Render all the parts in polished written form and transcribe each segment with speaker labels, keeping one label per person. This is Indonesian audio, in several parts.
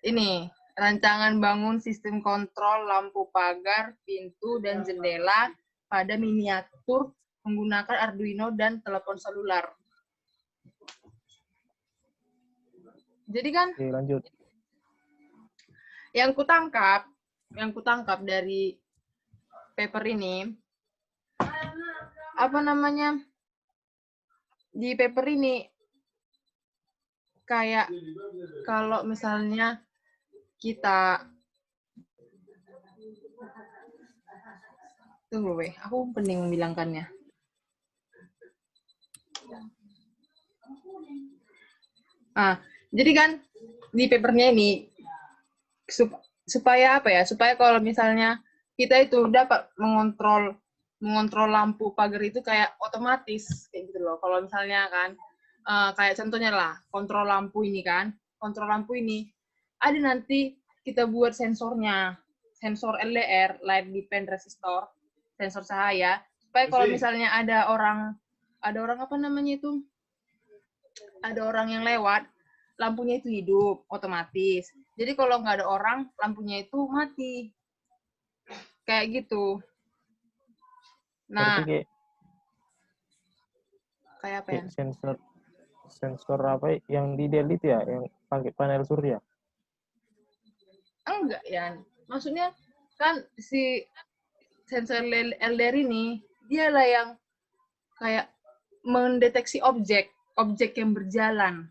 Speaker 1: ini rancangan bangun sistem kontrol lampu pagar, pintu, dan jendela pada miniatur menggunakan Arduino dan telepon selular. Jadi kan
Speaker 2: Oke, lanjut.
Speaker 1: yang kutangkap dari paper ini, apa namanya, di paper ini kayak kalau misalnya kita tunggu weh, aku penting membilangkannya. Jadi kan di papernya ini supaya apa ya? Supaya kalau misalnya kita itu dapat mengontrol lampu pagar itu kayak otomatis kayak gitu loh. Kalau misalnya kan kayak contohnya lah kontrol lampu ini ada nanti kita buat sensornya, sensor LDR (light dependent resistor), sensor cahaya, supaya kalau misalnya ada orang apa namanya itu, ada orang yang lewat, lampunya itu hidup otomatis. Jadi kalau nggak ada orang, lampunya itu mati. Kayak gitu. Nah, kayak apa ya?
Speaker 2: Sensor apa yang di Dell itu ya, yang pakai panel surya?
Speaker 1: Enggak ya. Maksudnya kan si sensor LDR ini, dialah yang kayak mendeteksi objek yang berjalan.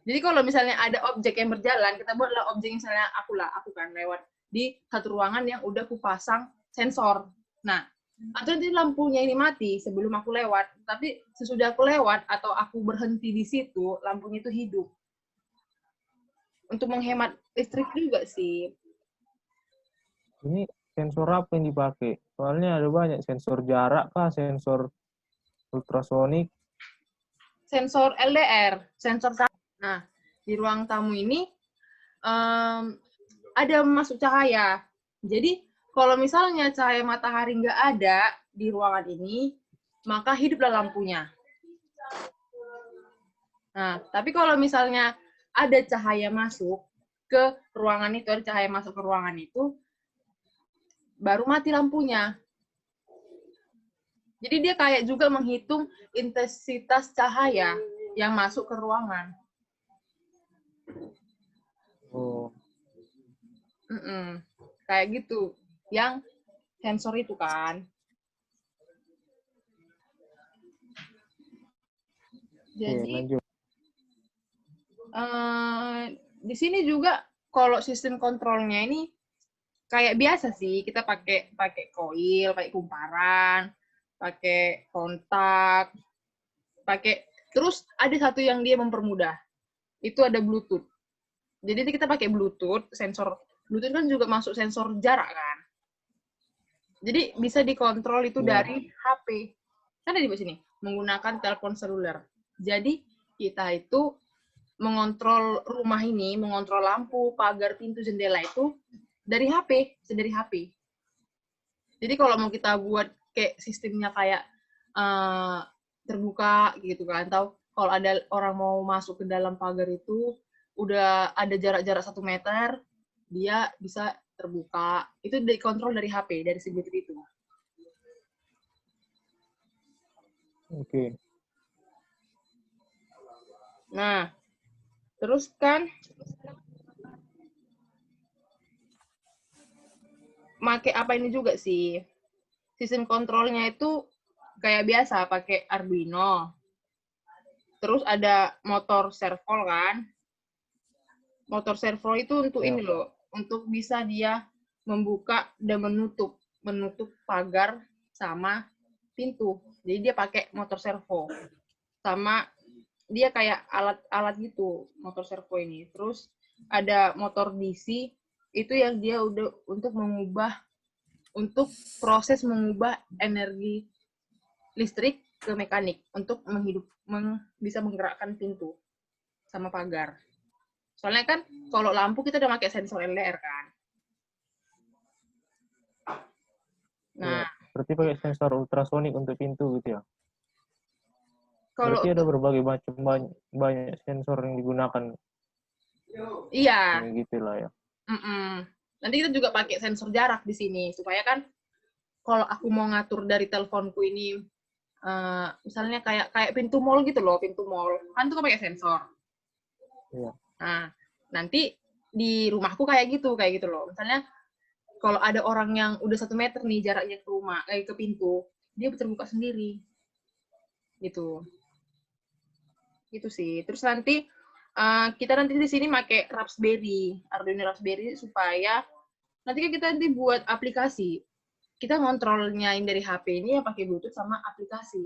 Speaker 1: Jadi kalau misalnya ada objek yang berjalan, kita buatlah objek misalnya aku kan lewat di satu ruangan yang udah aku pasang sensor. Nah, atau nanti lampunya ini mati sebelum aku lewat, tapi sesudah aku lewat atau aku berhenti di situ, lampunya itu hidup. Untuk menghemat listrik juga sih.
Speaker 2: Ini sensor apa yang dipakai? Soalnya ada banyak sensor jarak kah, sensor ultrasonik.
Speaker 1: Sensor LDR, sensor. Nah, di ruang tamu ini ada masuk cahaya. Jadi kalau misalnya cahaya matahari nggak ada di ruangan ini, maka hiduplah lampunya. Nah, tapi kalau misalnya ada cahaya masuk ke ruangan itu, baru mati lampunya. Jadi dia kayak juga menghitung intensitas cahaya yang masuk ke ruangan.
Speaker 2: Oh.
Speaker 1: Kayak gitu. Yang sensor itu kan. Jadi di sini juga kalau sistem kontrolnya ini kayak biasa sih, kita pakai koil, pakai kumparan, pakai kontak, terus ada satu yang dia mempermudah. Itu ada Bluetooth. Jadi kita pakai Bluetooth, sensor Bluetooth kan juga masuk sensor jarak kan. Jadi bisa dikontrol itu dari HP. Kan ada di sini, menggunakan telepon seluler. Jadi kita itu mengontrol rumah ini, mengontrol lampu, pagar, pintu, jendela itu dari HP, dari HP. Jadi kalau mau kita buat kayak sistemnya kayak terbuka gitu kan, atau kalau ada orang mau masuk ke dalam pagar itu udah ada jarak 1 meter, dia bisa terbuka. Itu dikontrol dari HP, dari si Bluetooth itu.
Speaker 2: Oke.
Speaker 1: Nah, terus kan make apa ini juga sih. Sistem kontrolnya itu kayak biasa pakai Arduino. Terus ada motor servo kan. Motor servo itu untuk ini loh, untuk bisa dia membuka dan menutup pagar sama pintu. Jadi dia pakai motor servo. Sama dia kayak alat-alat gitu, motor servo ini. Terus ada motor DC, itu yang dia udah untuk proses mengubah energi listrik ke mekanik untuk bisa menggerakkan pintu sama pagar. Soalnya kan kalau lampu kita udah pakai sensor LDR kan.
Speaker 2: Nah, berarti pakai sensor ultrasonik untuk pintu gitu ya? Berarti ada berbagai macam banyak sensor yang digunakan
Speaker 1: Iya.
Speaker 2: Kayak gitu lah ya.
Speaker 1: Nanti kita juga pakai sensor jarak di sini supaya kan kalau aku mau ngatur dari teleponku ini, misalnya kayak pintu mall gitu loh, pintu mall kan tuh pakai sensor.
Speaker 2: Iya.
Speaker 1: Nah, nanti di rumahku kayak gitu loh. Misalnya kalau ada orang yang udah 1 meter nih jaraknya ke rumah, ke pintu, dia terbuka sendiri. Gitu. Gitu sih. Terus nanti kita nanti di sini pakai Raspberry, Arduino Raspberry supaya nanti kan kita nanti buat aplikasi. Kita ngontrolnya dari HP ini ya pakai Bluetooth sama aplikasi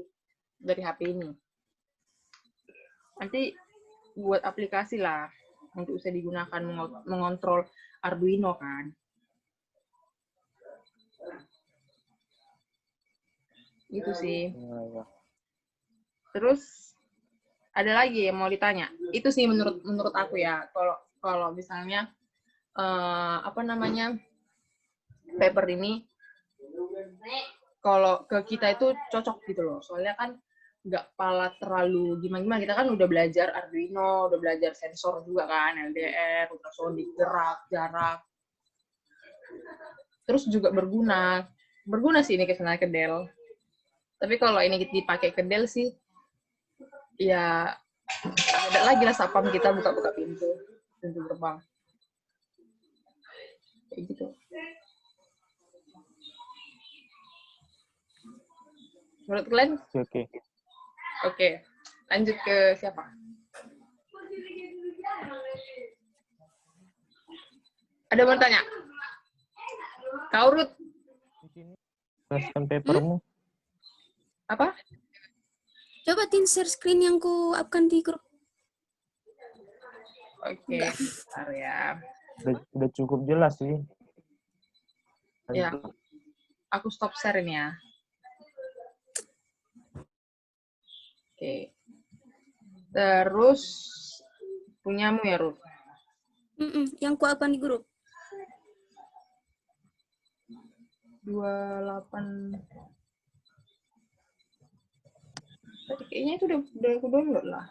Speaker 1: dari HP ini. Nanti buat aplikasi lah untuk bisa digunakan mengontrol Arduino kan. Gitu sih.
Speaker 2: Ya.
Speaker 1: Terus ada lagi yang mau ditanya. Itu sih menurut aku ya. Kalau misalnya paper ini kalau ke kita itu cocok gitu loh. Soalnya kan nggak pala terlalu gimana-gimana. Kita kan udah belajar Arduino, udah belajar sensor juga kan, LDR, ultrasonik, gerak, jarak. Terus juga berguna sih ini sebenarnya ke Dell. Tapi kalau ini dipakai ke Dell sih, ya ada lagi lah sapam kita buka-buka pintu gerbang. Kayak gitu. Menurut kalian? Oke. Lanjut ke siapa? Ada mau tanya? Kau, Ruth?
Speaker 2: Jelaskan papermu.
Speaker 1: Apa?
Speaker 3: Coba Tin share screen yang ku upkan di grup.
Speaker 1: Oke, bentar ya.
Speaker 2: Udah cukup jelas sih.
Speaker 1: Ya, aku stop share ini ya. Oke. Terus punyamu ya, Ruth?
Speaker 3: Yang ku upkan di grup.
Speaker 1: 28. Tadi kayaknya itu udah aku download lah.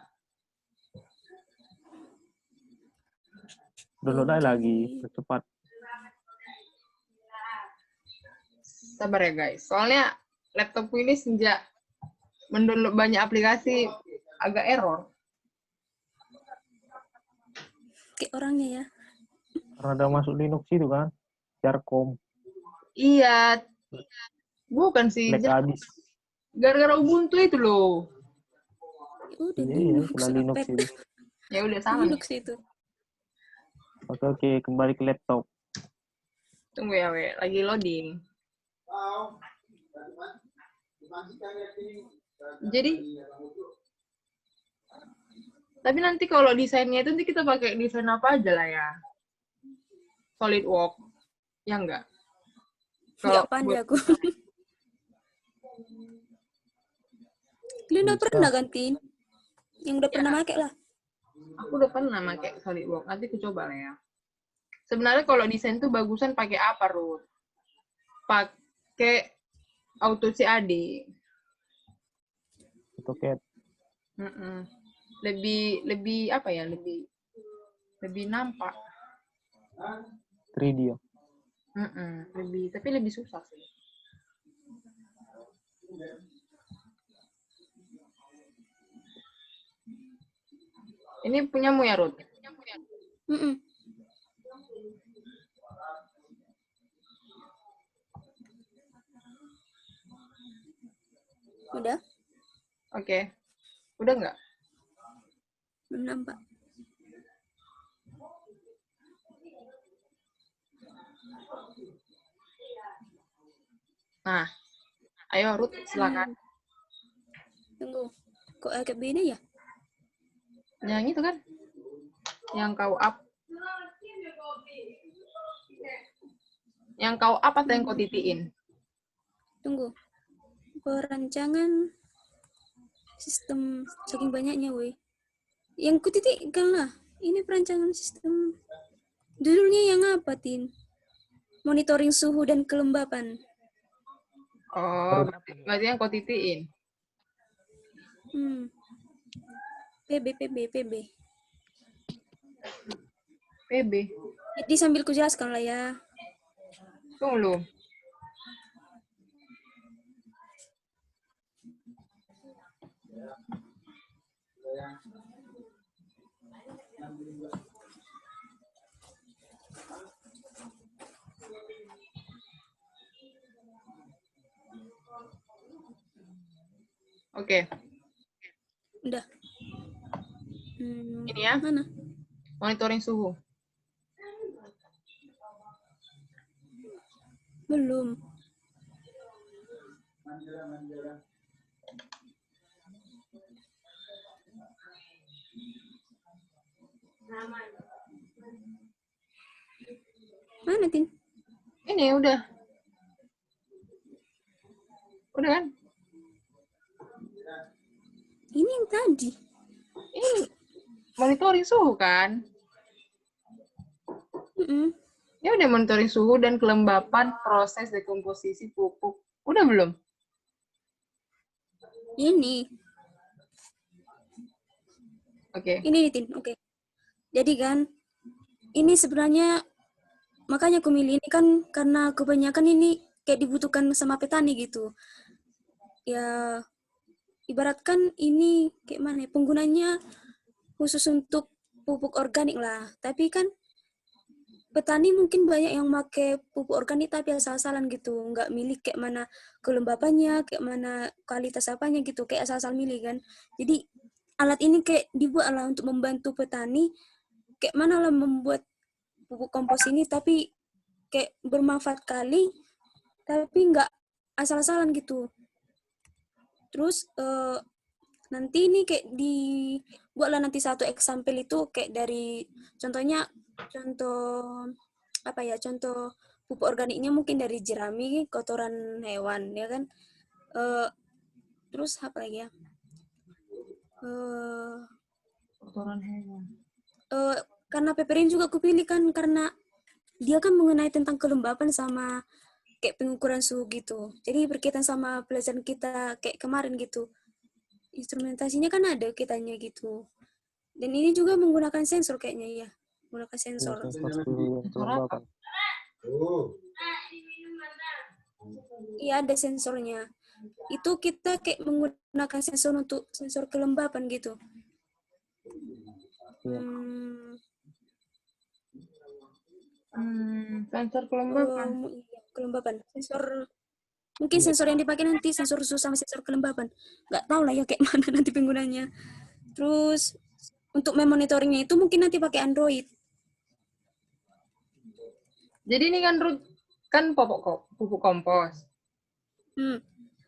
Speaker 2: Download aja lagi, cepat.
Speaker 1: Sabar ya guys, soalnya laptopku ini sejak mendownload banyak aplikasi agak error.
Speaker 3: Kayak orangnya ya.
Speaker 2: Karena ada masuk Linux itu kan, Jarkom.
Speaker 1: Iya, bukan sih.
Speaker 2: Habis.
Speaker 1: Gara-gara Ubuntu itu loh.
Speaker 3: Udah
Speaker 2: Linux itu.
Speaker 1: Ya udah sama
Speaker 3: Linux
Speaker 1: nih.
Speaker 3: itu.
Speaker 2: Oke, kembali ke laptop.
Speaker 1: Tunggu ya, lagi loading. Jadi, tapi nanti kalau desainnya itu nanti kita pakai desain apa aja lah ya. SolidWorks, ya enggak?
Speaker 3: Nggak pandai aku. Kalian udah pernah gantiin? Yang udah pernah pakai lah.
Speaker 1: Aku udah pernah pakai SolidWorks, nanti aku coba lah ya. Sebenarnya kalau desain tuh bagusan pakai apa, Ruth? Pakai AutoCAD.
Speaker 2: AutoCAD.
Speaker 1: Lebih apa ya? Lebih nampak.
Speaker 2: 3D ya.
Speaker 1: Tapi lebih susah sih. Ini punyamu ya, Ruth?
Speaker 3: Udah?
Speaker 1: Oke. Udah nggak?
Speaker 3: Belum nampak.
Speaker 1: Nah, ayo Ruth, silakan.
Speaker 3: Tunggu, kok agak beda ya?
Speaker 1: Yang itu kan, yang kau up. Yang kau up atau yang kau titiin?
Speaker 3: Tunggu, perancangan sistem saking banyaknya, woi. Yang ku titikkan lah. Ini perancangan sistem. Judulnya yang apa, Tin? Monitoring suhu dan kelembapan.
Speaker 1: Oh, berarti yang kau titiin.
Speaker 3: PB.
Speaker 1: PB.
Speaker 3: Jadi sambil ku jelaskan lah ya.
Speaker 1: Tunggu lu. Oke,
Speaker 3: Udah.
Speaker 1: ini ya,
Speaker 3: Mana?
Speaker 1: monitoring suhu.
Speaker 3: Belum. Mana, Tin?
Speaker 1: Ini udah. Udah kan?
Speaker 3: Ini yang tadi.
Speaker 1: Ini monitoring suhu kan?
Speaker 3: Mm-mm.
Speaker 1: Ya udah, monitoring suhu dan kelembapan proses dekomposisi pupuk. Udah belum?
Speaker 3: Ini.
Speaker 1: Oke.
Speaker 3: Ini, Tin. Oke. Jadi kan, ini sebenarnya makanya aku milih ini kan karena kebanyakan ini kayak dibutuhkan sama petani gitu. Ya, ibaratkan ini kayak mana ya, penggunanya khusus untuk pupuk organik lah. Tapi kan petani mungkin banyak yang pakai pupuk organik tapi asal-asalan gitu. Nggak milih kayak mana kelembapannya, kayak mana kualitas apanya gitu. Kayak asal-asal milih kan. Jadi alat ini kayak dibuat lah untuk membantu petani kayak mana lah membuat pupuk kompos ini tapi kayak bermanfaat kali tapi nggak asal-asalan gitu. Terus nanti ini kayak dibuatlah nanti satu example itu kayak dari contohnya contoh apa ya, contoh pupuk organiknya mungkin dari jerami, kotoran hewan ya kan. Terus apa lagi ya,
Speaker 1: Kotoran hewan.
Speaker 3: karena peperin juga aku pilih kan karena dia kan mengenai tentang kelembapan sama kayak pengukuran suhu gitu. Jadi berkaitan sama pelajaran kita kayak kemarin gitu. Instrumentasinya kan ada kitanya gitu. Dan ini juga menggunakan sensor kayaknya ya. Menggunakan
Speaker 2: Ya,
Speaker 3: sensor.
Speaker 2: sensor suhu yang
Speaker 1: Sensor apa?
Speaker 2: kelembapan.
Speaker 3: Iya ada sensornya. Itu kita kayak menggunakan sensor untuk sensor kelembapan gitu.
Speaker 2: Iya.
Speaker 1: Sensor kelembapan.
Speaker 3: Iya, kelembapan. Sensor mungkin sensor yang dipakai nanti sensor suhu sama sensor kelembapan. Nggak tahu lah ya kayak mana nanti penggunanya. Terus untuk memonitoringnya itu mungkin nanti pakai Android.
Speaker 1: Jadi ini kan pupuk kompos.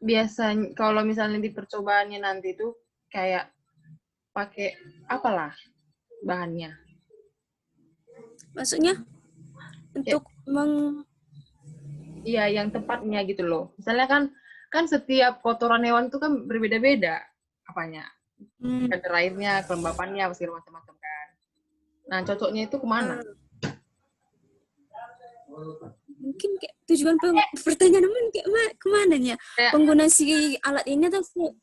Speaker 1: Biasanya kalau misalnya di percobaannya nanti itu kayak pakai apalah bahannya?
Speaker 3: Maksudnya untuk
Speaker 1: Iya, yang tepatnya gitu loh. Misalnya kan setiap kotoran hewan itu kan berbeda-beda apanya. Kadar airnya, kelembapannya, segala macam-macam kan. Nah, cocoknya itu kemana?
Speaker 3: mungkin kayak tujuan pertanyaan kayak kemananya pengguna si alat ini tuh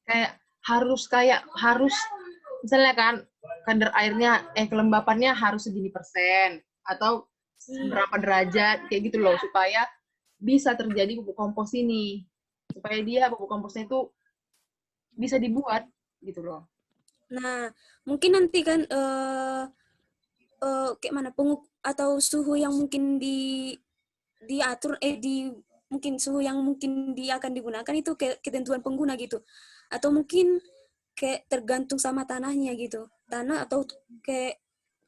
Speaker 1: kayak harus misalnya kan kadar airnya kelembapannya harus segini persen atau berapa derajat kayak gitu loh supaya bisa terjadi pupuk kompos ini, supaya dia pupuk komposnya itu bisa dibuat gitu loh.
Speaker 3: Nah mungkin nanti kan kayak mana atau suhu yang mungkin diatur mungkin suhu yang mungkin akan digunakan itu kayak ketentuan pengguna gitu, atau mungkin kayak tergantung sama tanahnya gitu, tanah atau kayak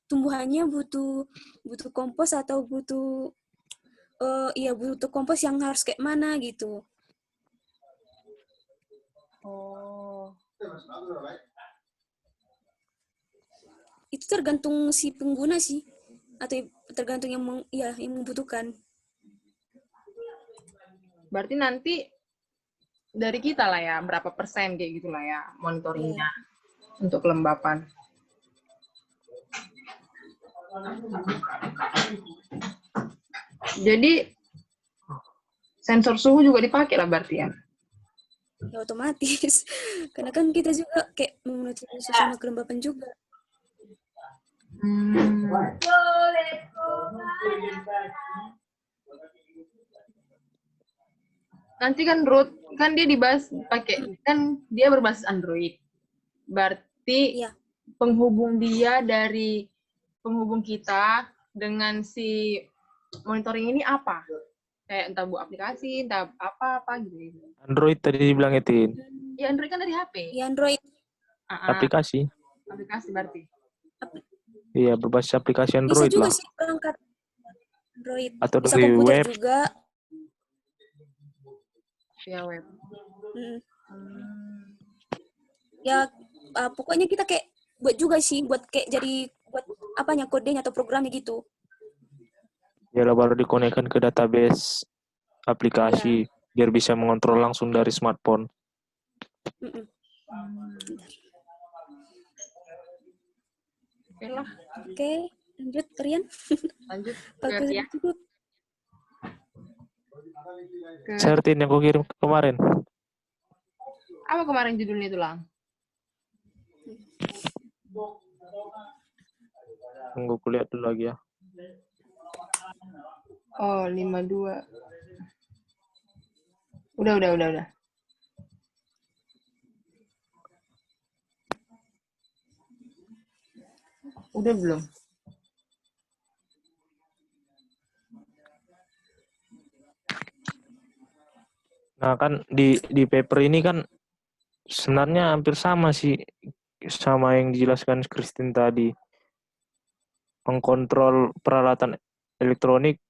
Speaker 3: tumbuhannya butuh kompos atau butuh butuh kompos yang harus kayak mana gitu. Itu tergantung si pengguna sih, atau tergantung yang membutuhkan.
Speaker 1: Berarti nanti dari kita lah ya berapa persen kayak gitulah ya monitoringnya untuk kelembapan. Jadi sensor suhu juga dipakai lah berarti ya?
Speaker 3: Ya otomatis, karena kan kita juga kayak memonitor suasana kelembapan juga.
Speaker 1: Nanti kan root kan dia dibahas pakai kan dia berbasis Android. Berarti
Speaker 3: Iya.
Speaker 1: penghubung dia dari penghubung kita dengan si monitoring ini apa? Kayak entah buat aplikasi, entah apa gitu.
Speaker 2: Android tadi dibilang Etin.
Speaker 1: Ya Android kan dari HP.
Speaker 3: Di Android.
Speaker 2: Aplikasi.
Speaker 1: Aplikasi berarti.
Speaker 2: Iya, berbasis aplikasi
Speaker 3: Bisa
Speaker 2: Android
Speaker 3: juga
Speaker 2: lah.
Speaker 3: sih perangkat Android.
Speaker 2: Atau
Speaker 3: Bisa
Speaker 2: dari
Speaker 3: komputer
Speaker 2: web.
Speaker 3: juga.
Speaker 1: Via web.
Speaker 3: Ya pokoknya kita kayak buat juga sih, buat kayak jadi buat apanya kodenya atau programnya gitu.
Speaker 2: Ya lah baru dikonekkan ke database aplikasi biar bisa mengontrol langsung dari smartphone.
Speaker 1: Oke lah.
Speaker 3: Oke, lanjut Rian.
Speaker 1: Lanjut
Speaker 3: Bagus
Speaker 1: ke ya.
Speaker 3: cukup.
Speaker 2: Sertin yang kau kirim kemarin.
Speaker 1: Apa kemarin judulnya itu, Lang?
Speaker 2: Tunggu kulihat dulu lagi ya.
Speaker 1: Oh, 52. Udah. Udah belum?
Speaker 2: Nah kan di paper ini kan sebenarnya hampir sama sih sama yang dijelaskan Christine tadi. Mengkontrol peralatan elektronik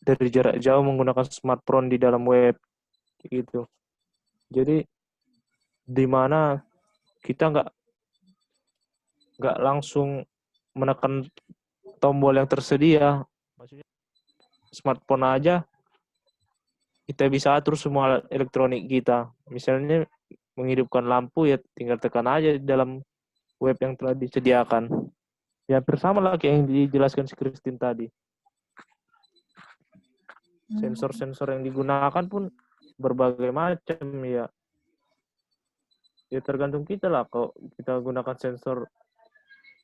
Speaker 2: dari jarak jauh menggunakan smartphone di dalam web gitu. Jadi di mana kita nggak langsung menekan tombol yang tersedia, maksudnya smartphone aja kita bisa atur semua alat elektronik kita. Misalnya menghidupkan lampu ya tinggal tekan aja di dalam web yang telah disediakan. Ya bersama lah kayak yang dijelaskan si Christine tadi. Sensor-sensor yang digunakan pun berbagai macam ya. Ya tergantung kita lah. Kalau kita gunakan sensor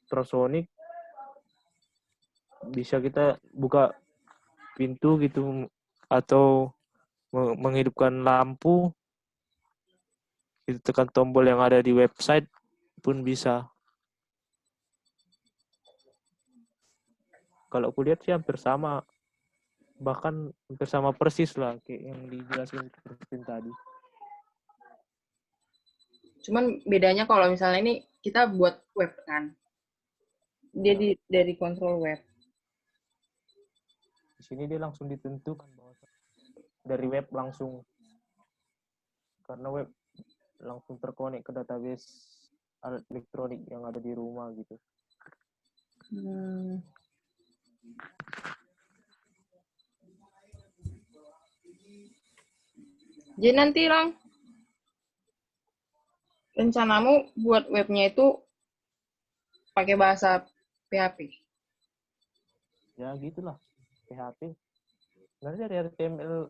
Speaker 2: ultrasonic, bisa kita buka pintu gitu atau menghidupkan lampu, itu tekan tombol yang ada di website pun bisa. Kalau aku lihat sih hampir sama, bahkan hampir sama persis lah kayak yang dijelaskan Christine tadi.
Speaker 1: Cuman bedanya kalau misalnya ini kita buat web kan. Dia dari kontrol web.
Speaker 2: Di sini dia langsung ditentukan bahwa dari web langsung, karena web langsung terkonek ke database alat elektronik yang ada di rumah gitu.
Speaker 1: Jadi nanti Lang, rencanamu buat webnya itu pakai bahasa PHP?
Speaker 2: Ya gitulah, PHP. Sebenarnya dari HTML,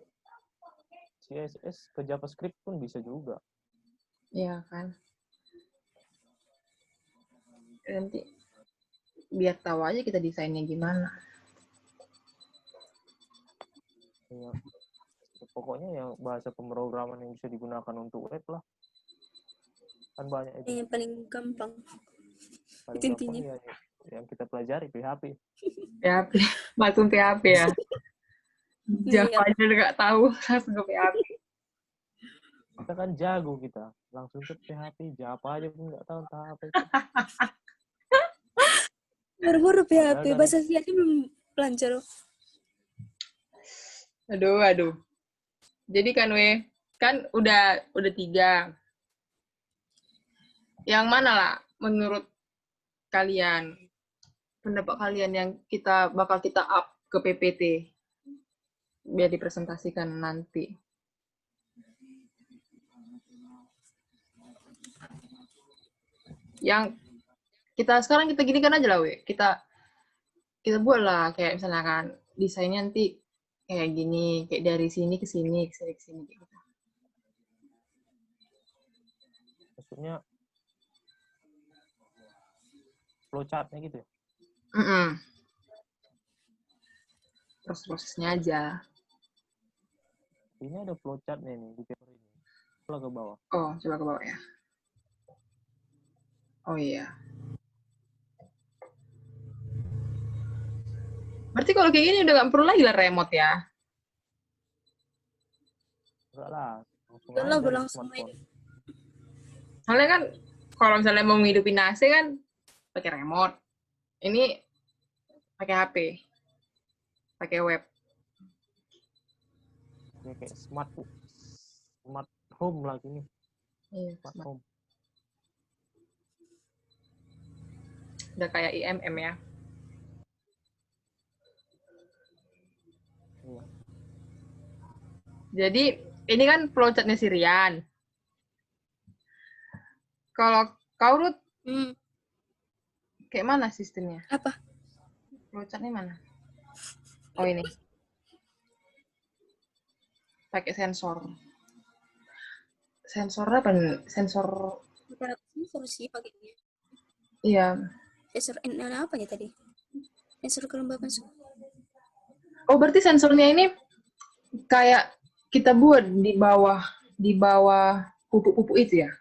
Speaker 2: CSS ke JavaScript pun bisa juga.
Speaker 1: Iya kan. Nanti biar tahu aja kita desainnya gimana.
Speaker 2: Ya, pokoknya yang bahasa pemrograman yang bisa digunakan untuk web lah. Kan banyak itu.
Speaker 3: Yang paling gampang.
Speaker 2: Paling
Speaker 3: Itu
Speaker 2: gampang
Speaker 3: intinya.
Speaker 2: ya yang kita pelajari PHP.
Speaker 1: PHP, langsung PHP ya. Java aja nggak tahu, langsung ke PHP.
Speaker 2: Kita kan jago kita, langsung ke PHP, Java aja pun nggak tahu entah apa itu.
Speaker 3: Baru-baru PHP,
Speaker 2: Kan,
Speaker 3: bahasa aja belum lancar.
Speaker 1: Aduh. Jadi kan udah 3. Yang mana lah menurut kalian, pendapat kalian yang bakal kita up ke PPT biar dipresentasikan nanti? Yang sekarang kita gini kan aja lah, kita buat lah kayak misalkan desainnya nanti kayak gini, kayak dari sini ke sini, ke sini gitu.
Speaker 2: Maksudnya flowchart-nya gitu ya?
Speaker 1: prosesnya aja.
Speaker 2: Ini ada flowchart-nya nih di paper ini. Coba ke bawah.
Speaker 1: Oh, coba ke bawah ya. Oh iya. Berarti kalau kayak gini udah nggak perlu lagi lah remote ya?
Speaker 2: Enggak lah. Langsung
Speaker 3: Udah lah,
Speaker 2: aja
Speaker 3: udah
Speaker 2: dari
Speaker 3: langsung
Speaker 2: smartphone.
Speaker 3: main.
Speaker 1: Soalnya kan kalau misalnya mau ngidupin AC kan pakai remote. Ini pakai HP, pakai web.
Speaker 2: Ya kayak smart home lah gini.
Speaker 1: Iya,
Speaker 2: Smart home.
Speaker 1: udah kayak IMM ya.
Speaker 2: Iya.
Speaker 1: Jadi ini kan flowchart-nya si Rian. Kalau kau Ruth, kayak mana sistemnya?
Speaker 3: Apa?
Speaker 1: Flowchart-nya mana? Oh ini. Pakai sensor. Sensor apa nih? Sensor,
Speaker 3: Bukan sensor sih pakainya.
Speaker 1: iya.
Speaker 3: Sensor apa ya tadi? Sensor kelembapan suhu.
Speaker 1: Oh, berarti sensornya ini kayak kita buat di bawah pupuk-pupuk itu ya?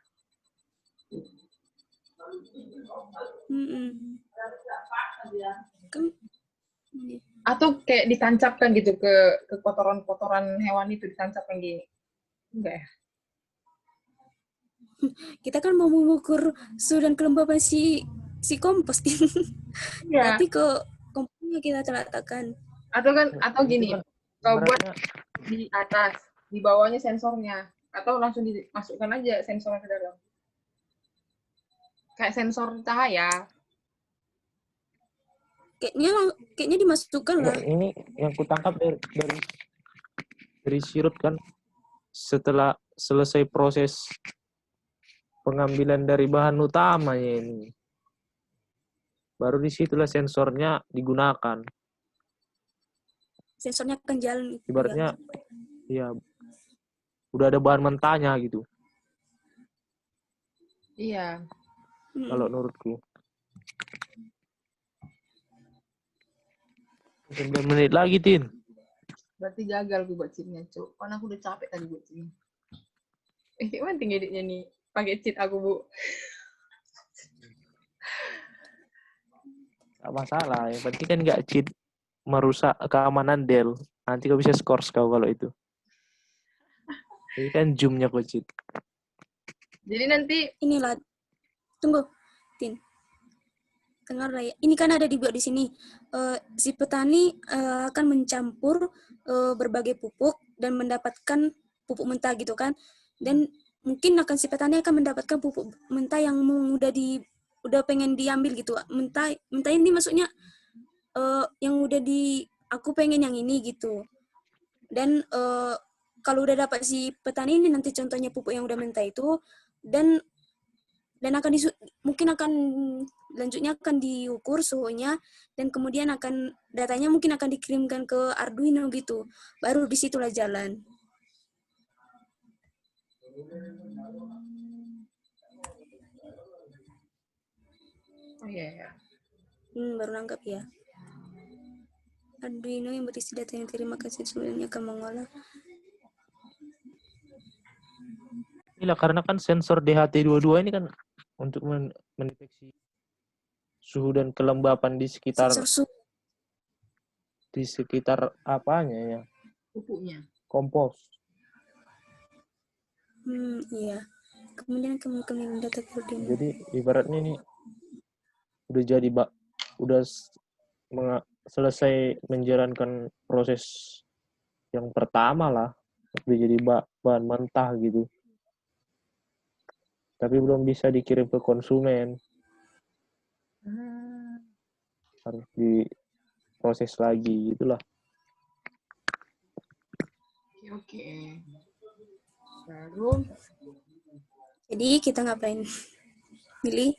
Speaker 3: Kan
Speaker 1: Atau kayak ditancapkan gitu ke kotoran-kotoran hewan itu, ditancapkan gini? Enggak ya?
Speaker 3: kita kan mau mengukur suhu dan kelembapan si kompos.
Speaker 1: Iya.
Speaker 3: Nanti ke komposnya kita letakkan.
Speaker 1: Atau
Speaker 2: Itu
Speaker 1: gini,
Speaker 2: kan
Speaker 1: kau buat
Speaker 2: ibaratnya
Speaker 1: di atas, di bawahnya sensornya, atau langsung dimasukkan aja sensornya ke dalam. Kayak sensor cahaya.
Speaker 3: Kayaknya dimasukkan lah.
Speaker 2: ini yang kutangkap dari sirut kan, setelah selesai proses pengambilan dari bahan utamanya ini, baru disitulah sensornya digunakan.
Speaker 3: Sensornya akan jalan.
Speaker 2: Ibaratnya ya udah ada bahan mentahnya gitu.
Speaker 1: Iya.
Speaker 2: Kalau menurutku. 9 menit lagi, Tin.
Speaker 1: Berarti gagal gue buat cheatnya, Cuk. Karena aku udah capek tadi buat cheatnya. Gimana tinggi editnya nih? Pakai cheat aku, Bu.
Speaker 2: Gak masalah. Yang penting kan gak cheat merusak keamanan Dell. Nanti kau bisa skor kau kalau itu. Ini kan zoom-nya kau cheat.
Speaker 1: Jadi nanti
Speaker 3: Inilah. Tunggu, Tin. Dengar lah ya. Ini kan ada dibuat di sini. Si petani akan mencampur berbagai pupuk dan mendapatkan pupuk mentah gitu kan. Dan mungkin si petani akan mendapatkan pupuk mentah yang udah pengen diambil gitu. Mentah ini maksudnya yang udah aku pengen yang ini gitu. Dan kalau udah dapat si petani ini nanti contohnya pupuk yang udah mentah itu, dan mungkin akan lanjutnya akan diukur suhunya, dan kemudian datanya mungkin akan dikirimkan ke Arduino gitu, baru disitulah jalan.
Speaker 1: oh iya.
Speaker 3: Baru nangkap ya. Arduino yang berisi data yang terima kasih sebelumnya akan mengolah.
Speaker 2: Inilah karena kan sensor DHT22 ini kan untuk mendeteksi suhu dan kelembapan di sekitar
Speaker 3: Sensor suhu.
Speaker 2: apanya ya?
Speaker 1: Pupuknya.
Speaker 2: Kompos.
Speaker 3: Iya. Kemudian kami data Arduino.
Speaker 2: Jadi ibaratnya ini udah selesai menjalankan proses yang pertama lah, udah jadi bahan mentah gitu. Tapi belum bisa dikirim ke konsumen. Harus diproses lagi gitulah.
Speaker 1: Oke. Baru.
Speaker 3: Jadi kita ngapain? Milih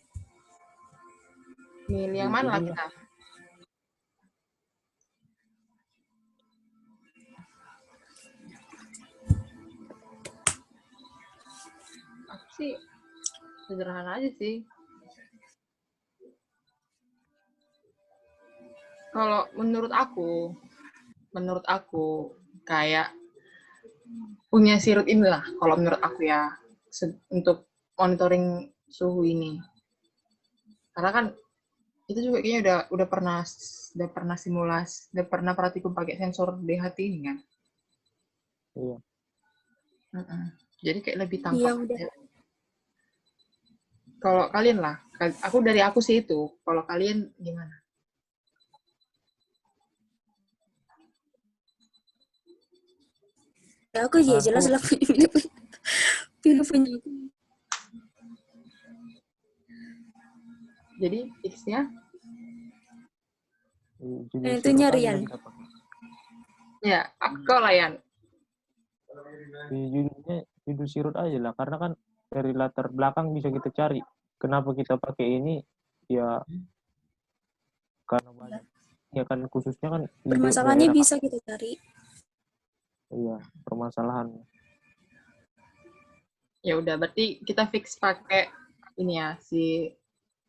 Speaker 1: yang mana lah kita? Aku sih sederhana aja sih. Kalau menurut aku menurut aku kayak punya sirut inilah kalau menurut aku ya untuk monitoring suhu ini. Karena kan itu juga kayaknya udah pernah simulasi, udah pernah praktikum pakai sensor DHT ini kan.
Speaker 2: Iya.
Speaker 1: Jadi kayak lebih
Speaker 3: Iya
Speaker 1: tangkap.
Speaker 3: udah.
Speaker 1: Kalau kalian lah, dari aku sih itu. Kalau kalian gimana?
Speaker 3: Ya, aku ya jelas lah pilih punya aku.
Speaker 1: Jadi fixnya?
Speaker 2: Jenis
Speaker 3: Itu
Speaker 2: sirut
Speaker 3: nyari
Speaker 2: aja
Speaker 3: Yan.
Speaker 2: lah kita pakai.
Speaker 1: Ya, kau layan.
Speaker 2: Judul sirut aja lah, karena kan dari latar belakang bisa kita cari. Kenapa kita pakai ini? Ya karena banyak. Ya kan khususnya kan di
Speaker 3: Permasalahannya
Speaker 2: daerah.
Speaker 3: bisa kita cari.
Speaker 2: Iya, permasalahan.
Speaker 1: Ya udah, berarti kita fix pakai ini ya, si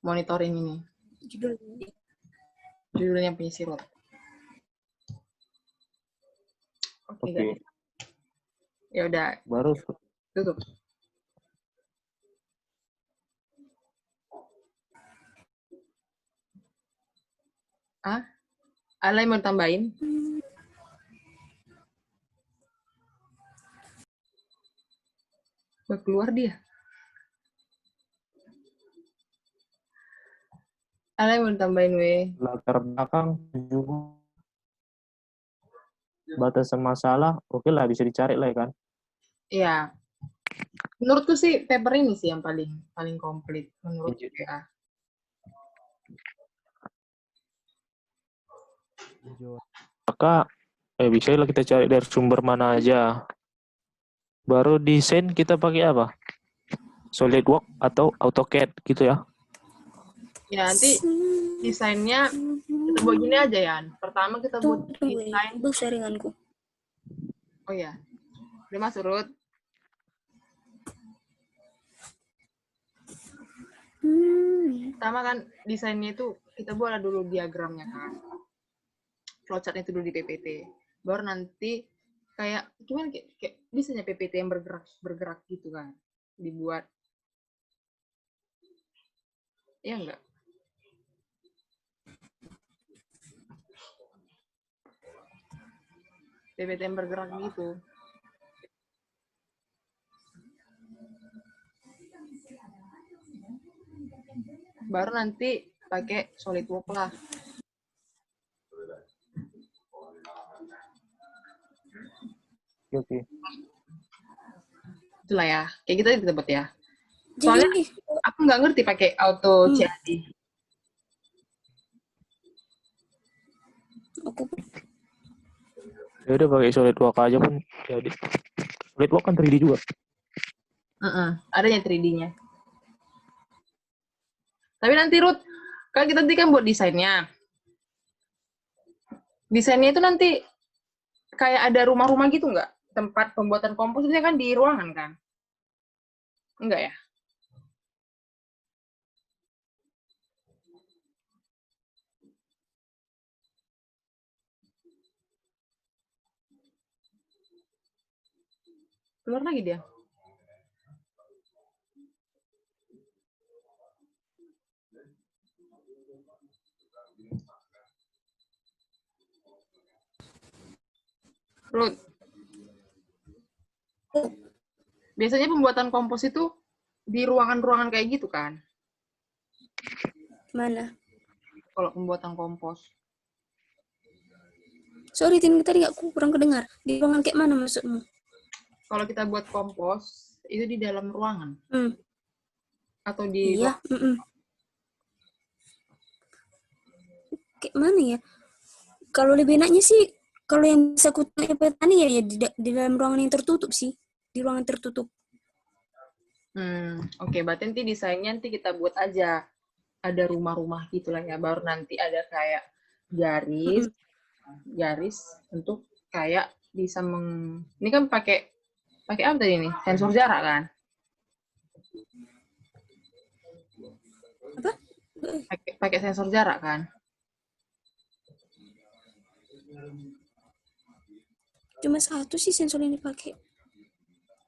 Speaker 1: monitoring ini. Judulnya punya sirut. Oke, guys. Ya udah,
Speaker 2: Baru
Speaker 1: tutup. Ada yang mau tambahin? Keluar dia. Ada yang mau tambahin, weh?
Speaker 2: latar belakang juga batasan masalah, oke lah bisa dicari lah ya kan.
Speaker 1: Iya. Menurutku sih paper ini sih yang paling komplit menurut ya.
Speaker 2: Maka bisa lah kita cari dari sumber mana aja. Baru desain kita pakai apa? SolidWorks atau AutoCAD gitu ya.
Speaker 1: Ya nanti desainnya kita buat gini aja ya. Pertama kita buat desain.
Speaker 3: Itu sharinganku.
Speaker 1: Oh ya, udah masuk Ruth. Pertama kan desainnya itu kita buat dulu diagramnya kan. Flowchartnya itu dulu di PPT. Baru nanti kayak gimana kayak bisanya PPT yang bergerak gitu kan. Dibuat. Iya enggak? PPT yang bergerak gitu. Baru nanti pakai SolidWorks lah.
Speaker 2: Oke.
Speaker 1: Itulah ya. Kayak gitu kita buat ya. Soalnya
Speaker 3: Jadi,
Speaker 1: aku nggak ngerti pakai auto CAD.
Speaker 3: aku
Speaker 2: Ya udah pakai SolidWorks aja pun jadi. SolidWorks kan 3D juga.
Speaker 1: Ada yang 3D-nya. Tapi nanti Ruth, kan kita nanti kan buat desainnya. Desainnya itu nanti kayak ada rumah-rumah gitu nggak? Tempat pembuatan kompos itu kan di ruangan kan? Enggak ya? Keluar lagi dia. Ruth. Biasanya pembuatan kompos itu di ruangan-ruangan kayak gitu kan?
Speaker 3: mana?
Speaker 1: Kalau pembuatan kompos.
Speaker 3: Sorry, Tin, tadi aku kurang kedengar. Di ruangan kayak mana maksudmu?
Speaker 1: Kalau kita buat kompos, itu di dalam ruangan. Atau di
Speaker 3: Iya. Kayak mana ya? Kalau lebih enaknya sih, kalau yang bisa kutanya petani ya di dalam ruangan yang tertutup sih. Di ruangan tertutup.
Speaker 1: Oke, berarti nanti desainnya nanti kita buat aja. Ada rumah-rumah gitu lah ya. Baru nanti ada kayak garis untuk kayak bisa ini kan pakai apa tadi nih? Sensor jarak kan?
Speaker 3: Apa?
Speaker 1: Pakai sensor jarak kan?
Speaker 3: Cuma satu sih sensor yang dipakai.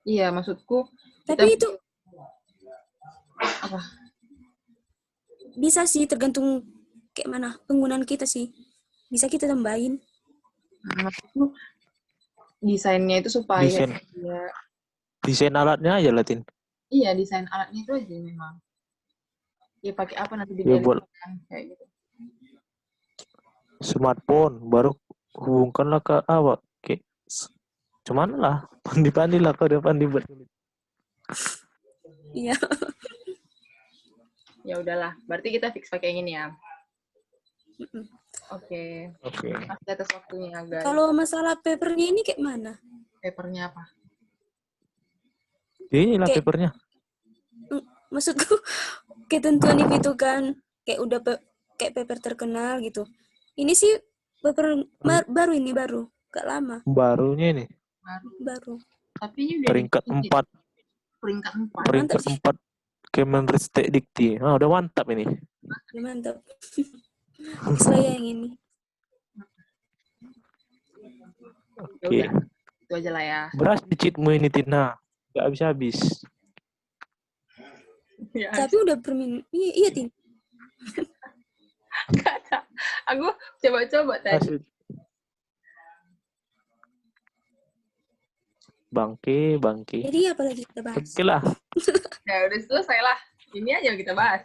Speaker 1: Iya, maksudku
Speaker 3: Tapi
Speaker 1: kita
Speaker 3: itu
Speaker 1: apa?
Speaker 3: bisa sih tergantung kayak mana penggunaan kita sih. Bisa kita tambahin.
Speaker 1: Maksudku desainnya itu supaya
Speaker 2: Desain
Speaker 1: ya,
Speaker 2: desain alatnya aja Latin.
Speaker 1: iya desain alatnya itu aja memang. Ya pakai apa nanti
Speaker 2: Ya buat
Speaker 1: dijadikan kayak gitu.
Speaker 2: smartphone baru hubungkanlah ke apa? Kayak cuman lah pandi-pandi lah kau depan buat.
Speaker 3: Iya.
Speaker 1: Ya udahlah, berarti kita fix pakai yang ini ya.
Speaker 3: Mm-mm.
Speaker 1: Oke.
Speaker 2: Oke.
Speaker 1: Masih atas waktunya guys.
Speaker 3: Kalau masalah papernya ini kayak mana?
Speaker 1: Papernya apa?
Speaker 2: Inilah
Speaker 3: Kayak
Speaker 2: papernya.
Speaker 3: maksudku ketentuan itu kan kayak udah kayak paper terkenal gitu. Ini sih paper baru ini baru, gak lama.
Speaker 2: Barunya ini
Speaker 3: Baru.
Speaker 1: Tapi ini udah
Speaker 2: peringkat
Speaker 1: di
Speaker 2: 4.
Speaker 1: peringkat 4.
Speaker 2: Peringkat
Speaker 3: Mantap
Speaker 2: 4 Kemenristek Dikti. Ah, udah mantap ini.
Speaker 3: Ya, mantap. Fix lah yang ini.
Speaker 1: Ya
Speaker 2: Oke.
Speaker 1: udah, itu aja lah ya.
Speaker 2: Beras dicitmu ini Tina. Gak habis-habis.
Speaker 1: Ya,
Speaker 3: Tapi udah iya Tin.
Speaker 1: nggak ada. Aku coba-coba tadi.
Speaker 2: Hasil. Bangke.
Speaker 3: Jadi apa lagi kita bahas?
Speaker 2: Oke lah.
Speaker 1: Ya udah selesai lah. Ini aja kita bahas.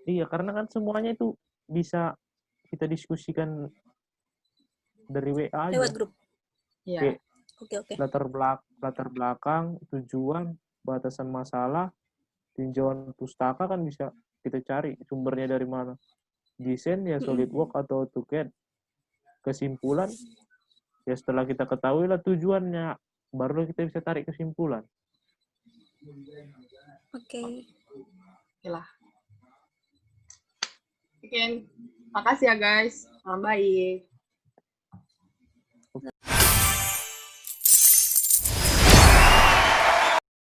Speaker 2: Iya, karena kan semuanya itu bisa kita diskusikan dari WA aja.
Speaker 3: Lewat grup.
Speaker 1: Iya.
Speaker 2: Kayak
Speaker 3: Oke.
Speaker 2: latar belakang, tujuan, batasan masalah, tinjauan pustaka kan bisa kita cari sumbernya dari mana. Desain ya SolidWorks atau AutoCAD. Kesimpulan ya setelah kita ketahui lah tujuannya, baru kita bisa tarik kesimpulan.
Speaker 3: Oke.
Speaker 1: Oke lah. Oke, makasih ya guys. Salam baik.